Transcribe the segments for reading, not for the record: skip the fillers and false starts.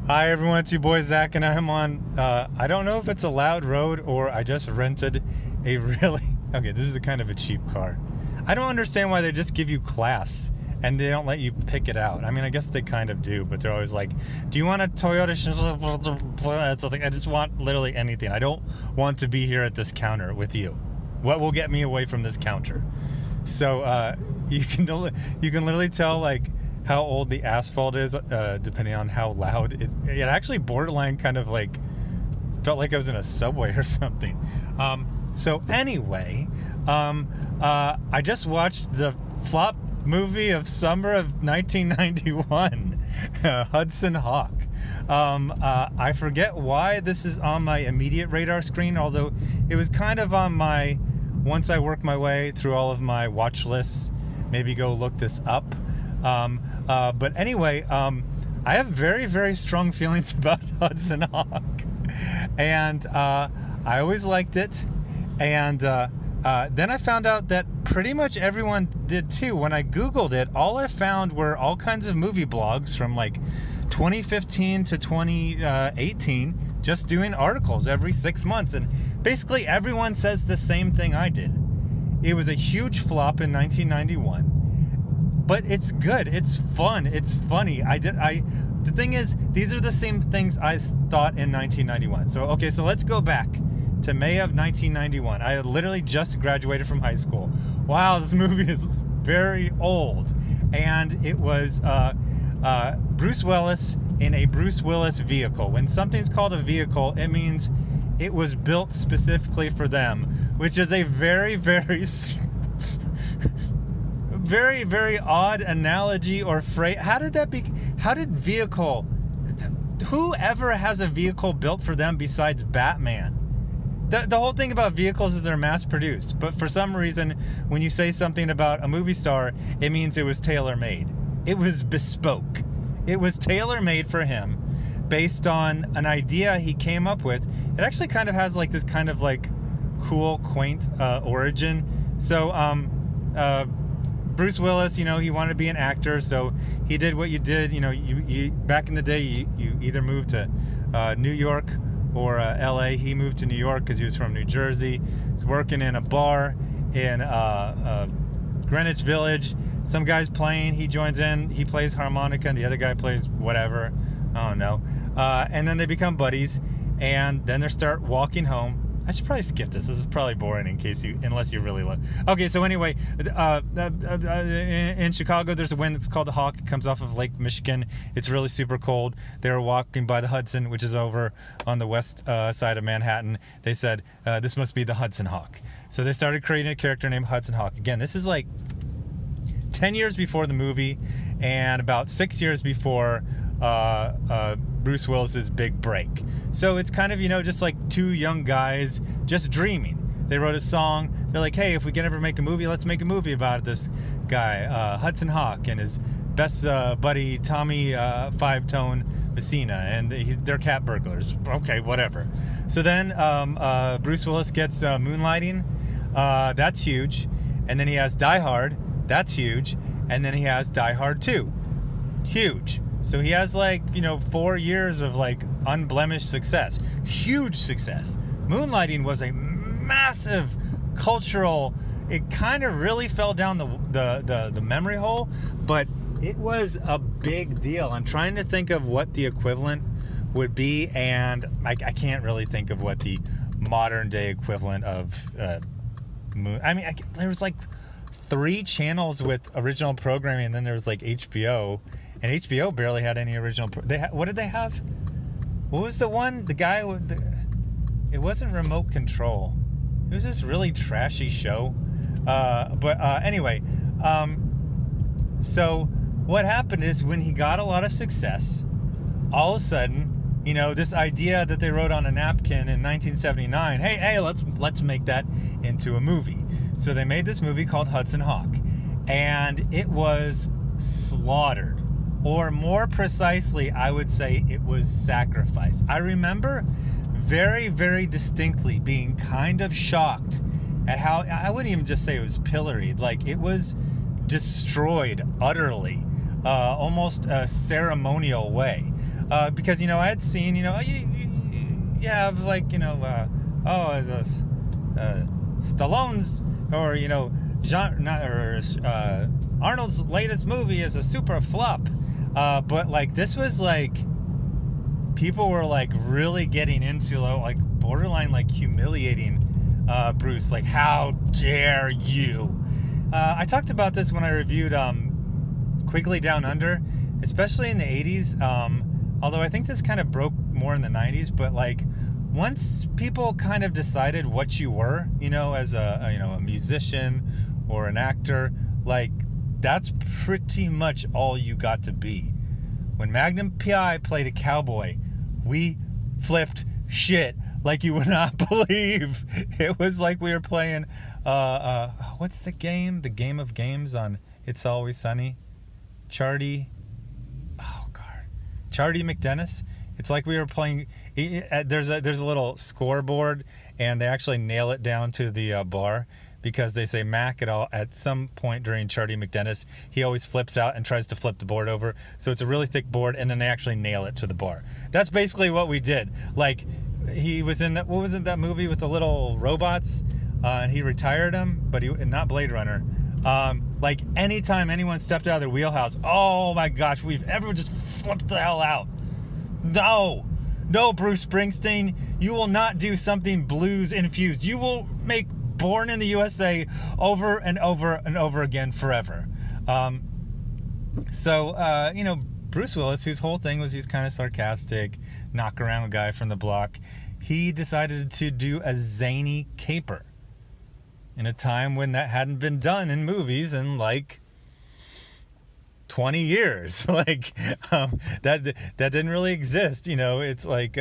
Hi everyone, it's your boy Zach, and I'm on, I don't know if it's a loud road or I just rented a really, okay, this is a kind of a cheap car. I don't understand why they just give you class and they don't let you pick it out. I mean, I guess they kind of do, but they're always like, do you want a Toyota? So I just want literally anything. I don't want to be here at this counter with you. What will get me away from this counter? So you can literally tell like how old the asphalt is depending on how loud it actually borderline kind of like felt like I was in a subway or something. So anyway, I just watched the flop movie of summer of 1991, Hudson Hawk. I forget why this is on my immediate radar screen, although it was kind of on my, once I work my way through all of my watch lists, maybe go look this up. But anyway, I have very, very strong feelings about Hudson Hawk. And I always liked it. And then I found out that pretty much everyone did too. When I Googled it, all I found were all kinds of movie blogs from like 2015 to 2018, just doing articles every 6 months. And basically everyone says the same thing I did. It was a huge flop in 1991. But it's good. It's fun. It's funny. The thing is, these are the same things I thought in 1991. So, okay, so let's go back to May of 1991. I had literally just graduated from high school. Wow, this movie is very old. And it was Bruce Willis in a Bruce Willis vehicle. When something's called a vehicle, it means it was built specifically for them, which is a very, very very, very odd analogy or phrase. How did vehicle, whoever has a vehicle built for them besides Batman? The whole thing about vehicles is they're mass produced, but for some reason, when you say something about a movie star, it means it was tailor-made. It was bespoke. It was tailor-made for him based on an idea he came up with. It actually kind of has like this kind of like cool, quaint origin. So, Bruce Willis, you know, he wanted to be an actor, so he did what you did. You know, you back in the day, you either moved to New York or L.A. He moved to New York because he was from New Jersey. He's working in a bar in Greenwich Village. Some guy's playing. He joins in. He plays harmonica, and the other guy plays whatever. I don't know. And then they become buddies, and then they start walking home. I should probably skip this. This is probably boring unless you really love. Okay, so anyway, in Chicago, there's a wind that's called the Hawk. It comes off of Lake Michigan. It's really super cold. They were walking by the Hudson, which is over on the west side of Manhattan. They said, this must be the Hudson Hawk. So they started creating a character named Hudson Hawk. Again, this is like 10 years before the movie and about 6 years before Bruce Willis's big break. So it's kind of, you know, just like two young guys just dreaming. They wrote a song. They're like, hey, if we can ever make a movie, let's make a movie about this guy, Hudson Hawk, and his best buddy, Tommy Five-Tone Messina, and they're cat burglars. Okay, whatever. So then Bruce Willis gets Moonlighting. That's huge. And then he has Die Hard. That's huge. And then he has Die Hard 2. Huge. So he has like, you know, 4 years of like unblemished success. Huge success. Moonlighting was a massive cultural, it kind of really fell down the memory hole, but it was a big deal. I'm trying to think of what the equivalent would be, and I can't really think of what the modern day equivalent of I mean, there was like 3 channels with original programming, and then there was like HBO. And HBO barely had any original. What did they have? What was the one? The guy with it wasn't Remote Control. It was this really trashy show. But anyway, so what happened is when he got a lot of success, all of a sudden, you know, this idea that they wrote on a napkin in 1979, hey, let's make that into a movie. So they made this movie called Hudson Hawk, and it was slaughtered. Or more precisely, I would say it was sacrificed. I remember very, very distinctly being kind of shocked at how, I wouldn't even just say it was pilloried, like it was destroyed utterly, almost a ceremonial way. because I had seen you have like as Stallone's or Arnold's latest movie is a super flop, but like this was like people were like really getting into like borderline like humiliating Bruce, like how dare you. I talked about this when I reviewed Quigley Down Under, especially in the 80s, although I think this kind of broke more in the 90s, but like once people kind of decided what you were, as a musician or an actor, like that's pretty much all you got to be. When Magnum P.I. played a cowboy, we flipped shit like you would not believe. It was like we were playing what's the game? The Game of Games on It's Always Sunny. Charlie McDennis. It's like we were playing. There's a little scoreboard, and they actually nail it down to the bar because they say Mac at some point during Charlie McDennis, he always flips out and tries to flip the board over. So it's a really thick board, and then they actually nail it to the bar. That's basically what we did. Like he was in that. What was it? That movie with the little robots, and he retired them, but not Blade Runner. Like anytime anyone stepped out of their wheelhouse, oh my gosh, everyone just flipped the hell out. No, Bruce Springsteen, you will not do something blues infused. You will make Born in the USA over and over and over again forever. Bruce Willis, whose whole thing was he's kind of sarcastic, knock around guy from the block, he decided to do a zany caper in a time when that hadn't been done in movies in like 20 years. Like that didn't really exist. It's like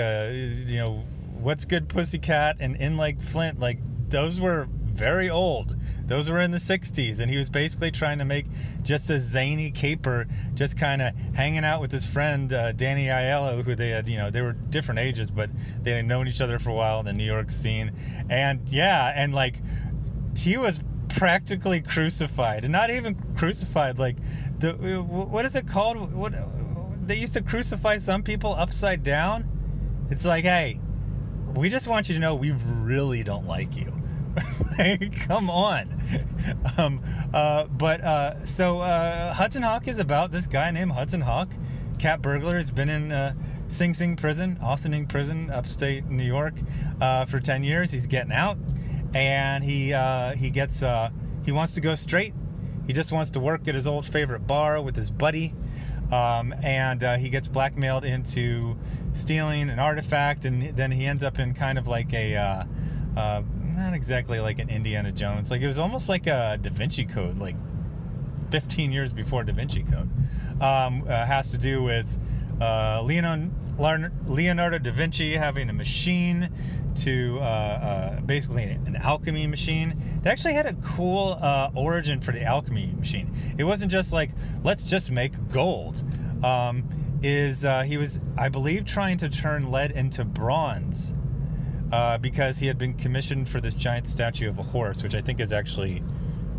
What's Good Pussycat and In Like Flint, like those were very old. Those were in the 60s, and he was basically trying to make just a zany caper, just kind of hanging out with his friend Danny Aiello, who they had, they were different ages, but they had known each other for a while in the New York scene. And like he was practically crucified, and not even crucified, like what is it called? What they used to crucify some people upside down. It's like, hey, we just want you to know we really don't like you. Like, come on. So Hudson Hawk is about this guy named Hudson Hawk, cat burglar. Has been in Sing Sing prison, Austining prison, upstate New York, for 10 years. He's getting out, and he wants to go straight. He just wants to work at his old favorite bar with his buddy, and he gets blackmailed into stealing an artifact, and then he ends up in kind of like a not exactly like an Indiana Jones, like it was almost like a Da Vinci Code, like 15 years before Da Vinci Code. Has to do with Leonardo da Vinci having a machine to basically an alchemy machine. They actually had a cool origin for the alchemy machine. It wasn't just like, let's just make gold. He was, I believe, trying to turn lead into bronze because he had been commissioned for this giant statue of a horse, which I think is actually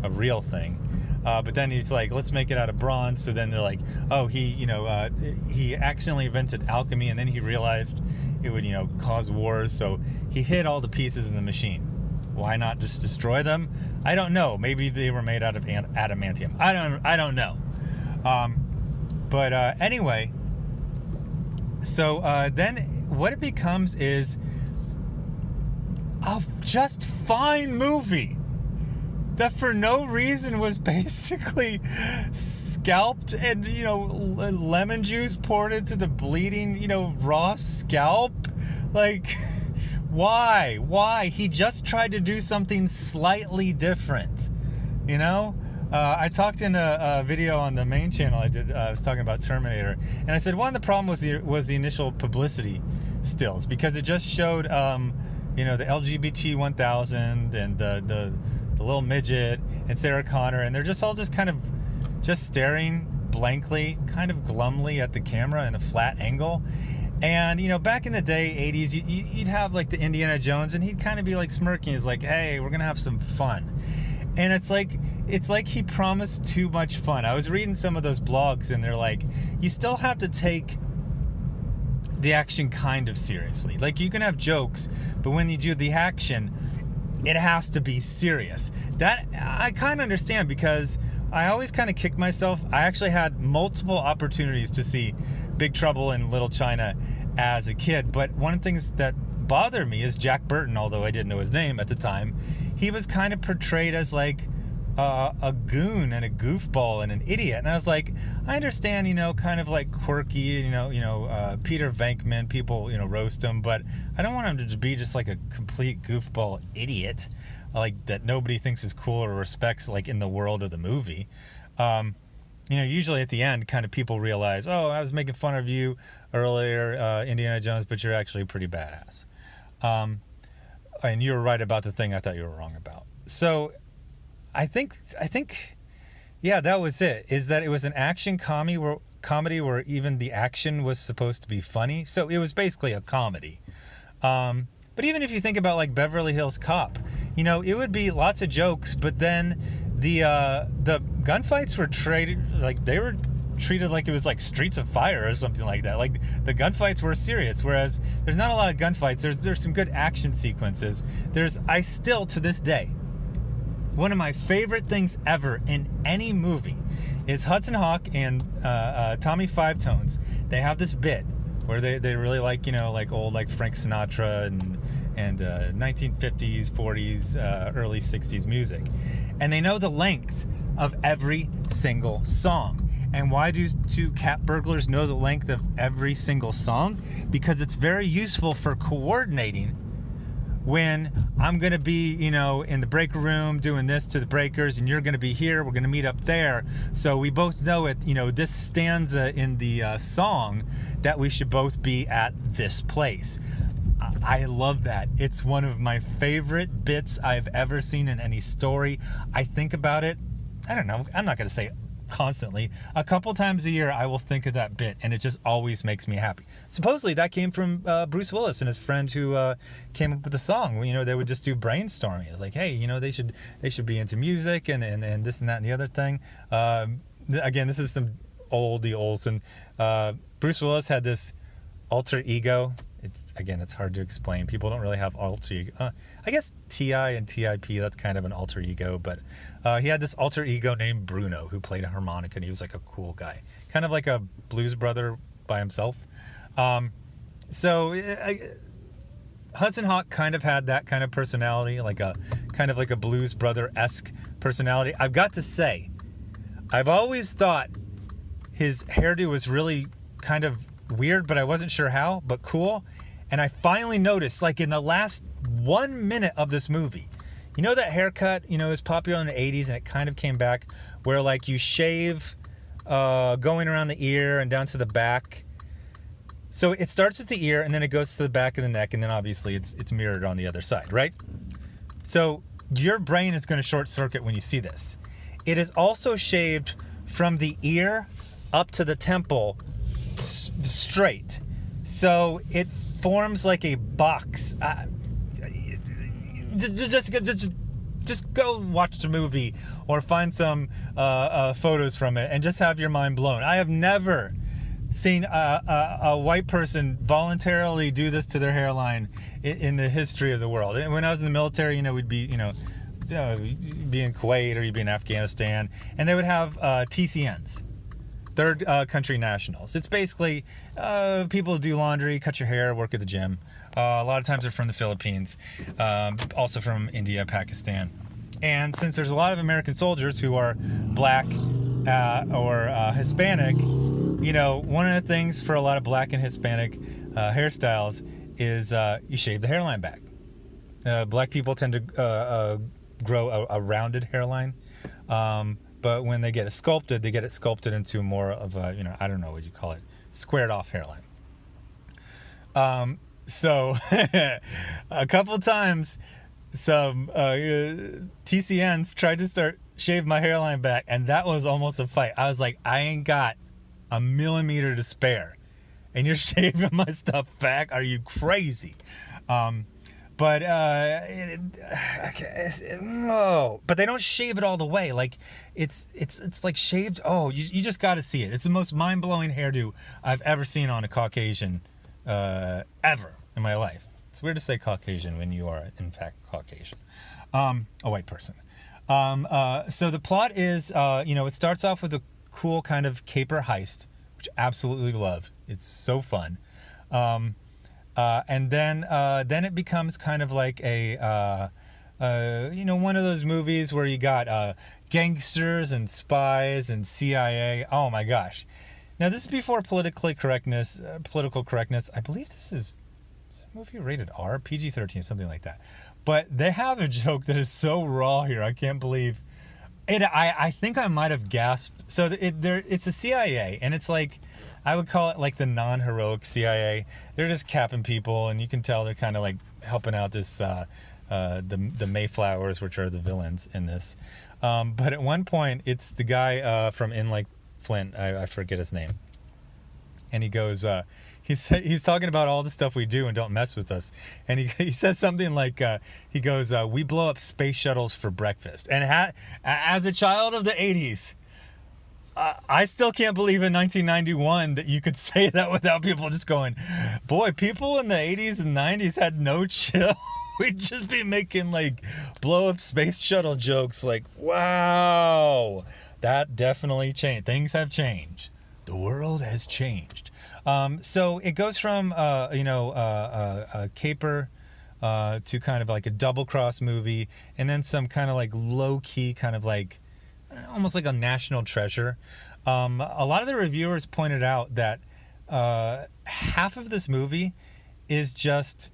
a real thing. But then he's like, let's make it out of bronze. So then they're like, oh, he accidentally invented alchemy, and then he realized it would, cause wars. So he hid all the pieces in the machine. Why not just destroy them? I don't know. Maybe they were made out of adamantium. I don't know. Anyway, so then what it becomes is a just fine movie that for no reason was basically scalped and, lemon juice poured into the bleeding, raw scalp. Like, why? He just tried to do something slightly different, I talked in a video on the main channel I did. I was talking about Terminator, and I said one of the problems was the initial publicity stills, because it just showed, the LGBT 1000 and the little midget and Sarah Connor, and they're just all just kind of just staring blankly, kind of glumly at the camera in a flat angle. And back in the day, 80s, you'd have like the Indiana Jones, and he'd kind of be like smirking. He's like, hey, we're gonna have some fun. And it's like he promised too much fun. I was reading some of those blogs, and they're like, you still have to take the action kind of seriously. Like, you can have jokes, but when you do the action, it has to be serious. That I kind of understand, because I always kind of kick myself. I actually had multiple opportunities to see Big Trouble in Little China as a kid, but one of the things that bothered me is Jack Burton, although I didn't know his name at the time. He was kind of portrayed as like a goon and a goofball and an idiot, and I was like, I understand, kind of like quirky, Peter Venkman, people, roast him, but I don't want him to be just like a complete goofball idiot, like that nobody thinks is cool or respects, like in the world of the movie. Usually at the end, kind of people realize, oh, I was making fun of you earlier, Indiana Jones, but you're actually pretty badass. And you were right about the thing I thought you were wrong about. So I think, yeah, that was it. Is that it was an action comedy where even the action was supposed to be funny. So it was basically a comedy. But even if you think about like Beverly Hills Cop, it would be lots of jokes, but then the gunfights were treated like it was like Streets of Fire or something like that. Like, the gunfights were serious, whereas there's not a lot of gunfights. There's some good action sequences. I still, to this day, one of my favorite things ever in any movie is Hudson Hawk and Tommy Five Tones. They have this bit where they really like, like old, like Frank Sinatra and 1950s, 40s, early 60s music. And they know the length of every single song. And why do two cat burglars know the length of every single song? Because it's very useful for coordinating when I'm going to be, in the breaker room doing this to the breakers, and you're going to be here, we're going to meet up there. So we both know it, this stanza in the song, that we should both be at this place. I love that. It's one of my favorite bits I've ever seen in any story. I think about it, I don't know, I'm not going to say constantly. A couple times a year I will think of that bit, and it just always makes me happy. Supposedly that came from Bruce Willis and his friend who came up with the song. They would just do brainstorming. It's like, hey, they should be into music and this and that and the other thing. Again, this is some oldie Olsen. Bruce Willis had this alter ego. It's hard to explain. People don't really have alter ego. I guess T.I. and T.I.P., that's kind of an alter ego, but he had this alter ego named Bruno who played a harmonica, and he was like a cool guy, kind of like a blues brother by himself. Hudson Hawk kind of had that kind of personality, like a kind of like a blues brother-esque personality. I've got to say, I've always thought his hairdo was really kind of weird, but I wasn't sure how, but cool. And I finally noticed, like in the last 1 minute of this movie, that haircut, it was popular in the 80s, and it kind of came back, where like you shave going around the ear and down to the back. So it starts at the ear, and then it goes to the back of the neck, and then obviously it's mirrored on the other side, right? So your brain is going to short circuit when you see this. It is also shaved from the ear up to the temple straight, so it forms like a box. Just go watch the movie or find some photos from it and just have your mind blown. I have never seen a white person voluntarily do this to their hairline in the history of the world. And when I was in the military, we'd be, be in Kuwait or you'd be in Afghanistan, and they would have TCNs. Third country nationals. It's basically people who do laundry, cut your hair, work at the gym. A lot of times they're from the Philippines, also from India, Pakistan. And since there's a lot of American soldiers who are black or Hispanic, one of the things for a lot of black and Hispanic hairstyles is you shave the hairline back. Black people tend to grow a rounded hairline. But when they get it sculpted into more of a, I don't know what you call it, squared off hairline. So a couple times, some TCNs tried to start shave my hairline back, and that was almost a fight. I was like, I ain't got a millimeter to spare, and you're shaving my stuff back? Are you crazy? But but they don't shave it all the way. Like it's like shaved. Oh, you just got to see it. It's the most mind-blowing hairdo I've ever seen on a Caucasian ever in my life. It's weird to say Caucasian when you are, in fact, Caucasian. A white person. So the plot is, it starts off with a cool kind of caper heist, which I absolutely love. It's so fun. And then it becomes kind of like one of those movies where you got gangsters and spies and CIA. Oh my gosh. Now this is before political correctness. I believe this is a movie rated R, PG-13, something like that. But they have a joke that is so raw here. I can't believe it. I think I might have gasped. So it's a CIA, and it's like, I would call it like the non-heroic CIA. They're just capping people, and you can tell they're kind of like helping out this the Mayflowers, which are the villains in this. But at one point, it's the guy from In Like Flint. I forget his name, and he goes. He's talking about all the stuff we do and don't mess with us. And he says something like, he goes, we blow up space shuttles for breakfast. And as a child of the 80s, I still can't believe in 1991 that you could say that without people just going, boy, people in the 80s and 90s had no chill. We'd just be making like blow up space shuttle jokes like, wow, that definitely changed. Things have changed. The world has changed. So it goes from a caper to kind of like a double cross movie, and then some kind of like low key kind of like almost like a national treasure. A lot of the reviewers pointed out that half of this movie is just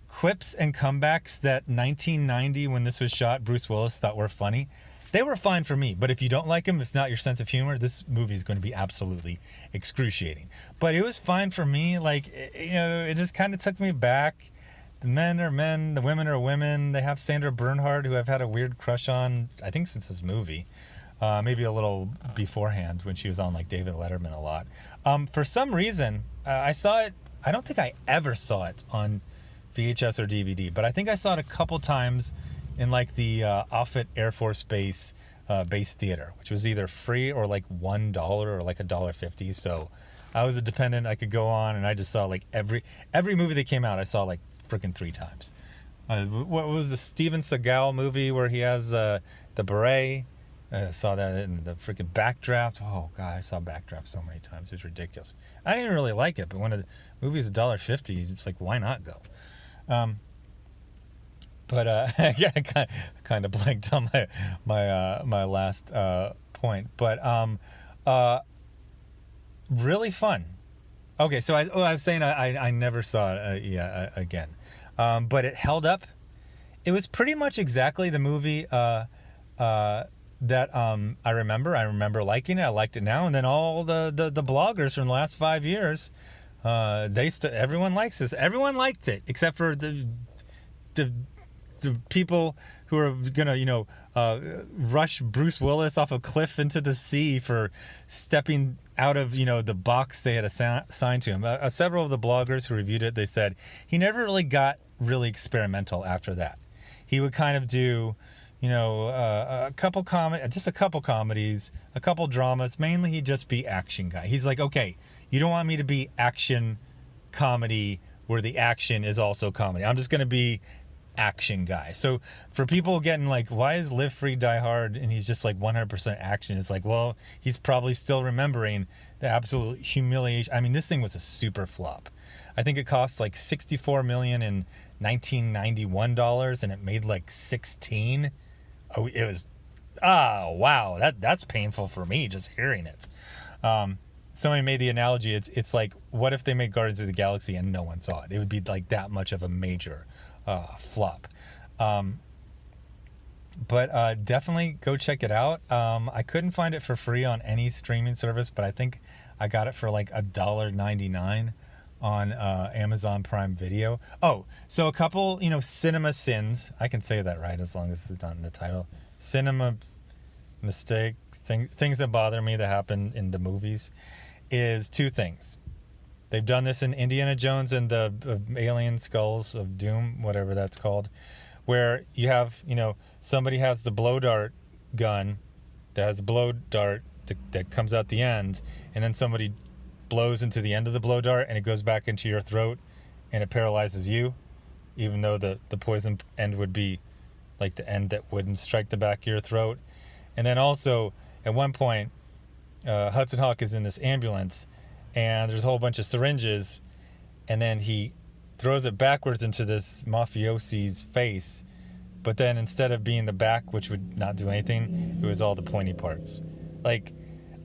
quips and comebacks that 1990, when this was shot, Bruce Willis thought were funny. They were fine for me, but if you don't like them, it's not your sense of humor, this movie is going to be absolutely excruciating. But it was fine for me. Like, it just kind of took me back. The men are men, the women are women. They have Sandra Bernhard, who I've had a weird crush on, I think since this movie. Maybe a little beforehand when she was on like David Letterman a lot. For some reason, I saw it, I don't think I ever saw it on VHS or DVD, but I think I saw it a couple times in like the Offutt Air Force Base base theater, which was either free or like $1 or like $1.50. So I was a dependent. I could go on, and I just saw like every movie that came out, I saw like freaking 3 times. What was the Steven Seagal movie where he has the beret? I saw that in the freaking Backdraft. Oh god, I saw Backdraft so many times. It was ridiculous. I didn't really like it, but when the movie's $1.50, it's like, why not go? But yeah, I kind of blanked on my last point. But really fun. Okay, so I was saying I never saw it again, but it held up. It was pretty much exactly the movie that I remember. I remember liking it. I liked it now. And then all the bloggers from the last 5 years, everyone likes this. Everyone liked it except for the people who are gonna rush Bruce Willis off a cliff into the sea for stepping out of the box they had assigned to him. Several of the bloggers who reviewed it, they said he never really got really experimental after that. He would kind of do a couple comedies, a couple dramas. Mainly he'd just be action guy. He's like, okay, you don't want me to be action comedy where the action is also comedy. I'm just gonna be action guy. So for people getting like, why is Live Free Die Hard and he's just like 100% action? It's like, well, he's probably still remembering the absolute humiliation. I mean, this thing was a super flop. I think it cost like $64 million in 1991 dollars, and it made like 16. Oh, it was, wow, that's painful for me just hearing it. Somebody made the analogy, it's like, what if they made Guardians of the Galaxy and no one saw it? It would be like that much of a major flop. But definitely go check it out. I couldn't find it for free on any streaming service, but I think I got it for like $1.99 on Amazon Prime Video. Oh, so a couple, cinema sins. I can say that right as long as it's not in the title. Cinema mistake, things that bother me that happen in the movies is 2 things. They've done this in Indiana Jones and the Alien Skulls of Doom, whatever that's called, where you have, somebody has the blow dart gun that has a blow dart that comes out the end, and then somebody blows into the end of the blow dart and it goes back into your throat and it paralyzes you, even though the poison end would be like the end that wouldn't strike the back of your throat. And then also at one point, Hudson Hawk is in this ambulance and there's a whole bunch of syringes, and then he throws it backwards into this mafiosi's face, but then instead of being the back, which would not do anything, it was all the pointy parts. Like,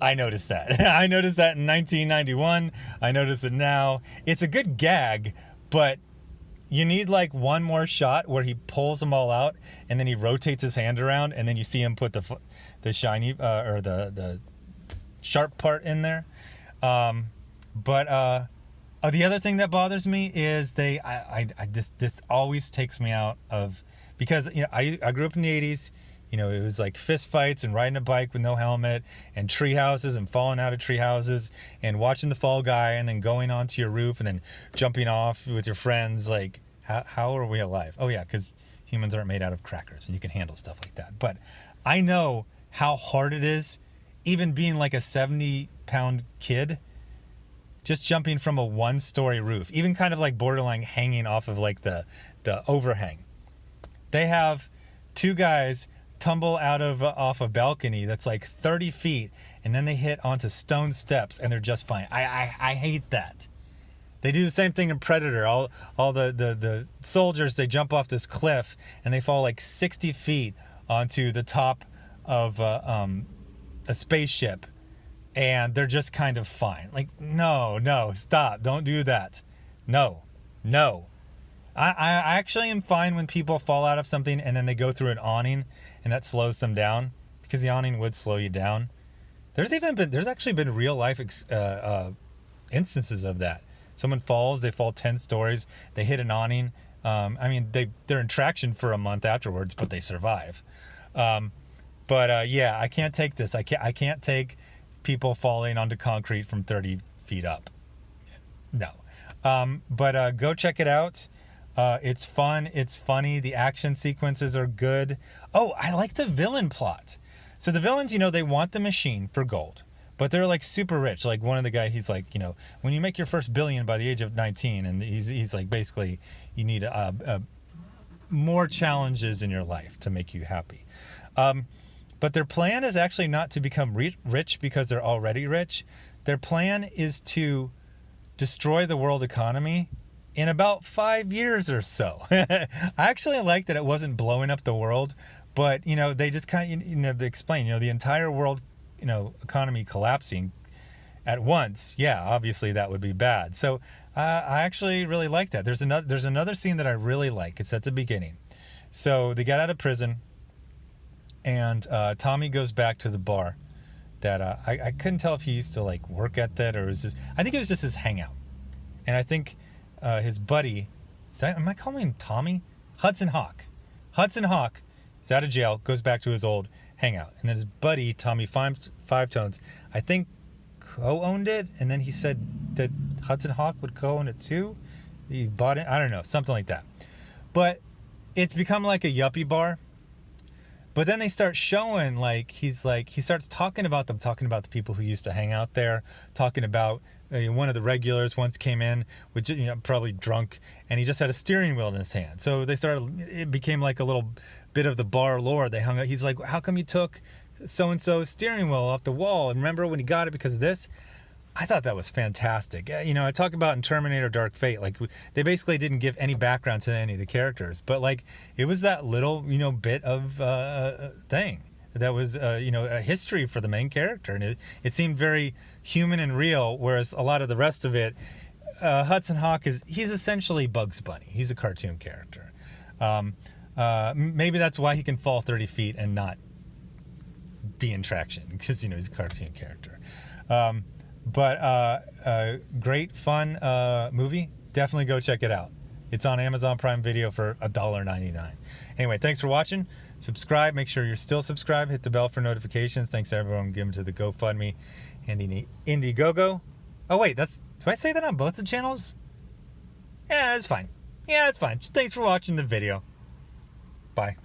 I noticed that. I noticed that in 1991. I noticed it now. It's a good gag, but you need like one more shot where he pulls them all out and then he rotates his hand around and then you see him put the shiny or the sharp part in there. The other thing that bothers me is this always takes me out of, because I grew up in the 80s. It was like fist fights and riding a bike with no helmet and tree houses and falling out of tree houses and watching the Fall Guy and then going onto your roof and then jumping off with your friends. Like, how are we alive? Oh yeah, because humans aren't made out of crackers and you can handle stuff like that. But I know how hard it is, even being like a 70-pound kid, just jumping from a 1-story roof, even kind of like borderline hanging off of like the overhang. They have 2 guys tumble off a balcony that's like 30 feet, and then they hit onto stone steps and they're just fine. I hate that. They do the same thing in Predator. All the soldiers, they jump off this cliff and they fall like 60 feet onto the top of a spaceship, and they're just kind of fine. Like, no, stop, don't do that. No. I actually am fine when people fall out of something and then they go through an awning and that slows them down, because the awning would slow you down. There's actually been real life instances of that. Someone falls, they fall 10 stories, they hit an awning. They're in traction for a month afterwards, but they survive. Yeah, I can't take this. I can't take people falling onto concrete from 30 feet up. No. Go check it out. It's fun. It's funny. The action sequences are good. Oh, I like the villain plot. So the villains, they want the machine for gold, but they're like super rich. Like one of the guys, he's like, when you make your first billion by the age of 19, and he's like, basically, you need more challenges in your life to make you happy. But their plan is actually not to become rich because they're already rich. Their plan is to destroy the world economy in about 5 years or so. I actually like that it wasn't blowing up the world, but they just kind of they explain the entire world economy collapsing at once. Yeah, obviously that would be bad. So I actually really like that. There's another scene that I really like. It's at the beginning. So they got out of prison, and Tommy goes back to the bar that I couldn't tell if he used to like work at that or it was just, I think it was just his hangout. And I think his buddy, am I calling him Tommy? Hudson Hawk is out of jail, goes back to his old hangout, and then his buddy Tommy Five Tones, I think, co-owned it, and then he said that Hudson Hawk would co-own it too. He bought it, I don't know, something like that. But it's become like a yuppie bar. But then they start showing, he starts talking about the people who used to hang out there, talking about one of the regulars once came in, which probably drunk, and he just had a steering wheel in his hand. So it became like a little bit of the bar lore. They hung out. He's like, how come you took so-and-so's steering wheel off the wall? And remember when he got it because of this? I thought that was fantastic. I talk about in Terminator Dark Fate, they basically didn't give any background to any of the characters, but it was that little, bit of thing that was, a history for the main character. And it seemed very human and real, whereas a lot of the rest of it, Hudson Hawk he's essentially Bugs Bunny. He's a cartoon character. Maybe that's why he can fall 30 feet and not be in traction, because, he's a cartoon character. Great fun movie. Definitely go check it out. It's on Amazon Prime Video for $1.99. Anyway, thanks for watching. Subscribe. Make sure you're still subscribed. Hit the bell for notifications. Thanks to everyone giving to the GoFundMe and Indiegogo. Oh wait, do I say that on both the channels? Yeah, that's fine. Thanks for watching the video. Bye.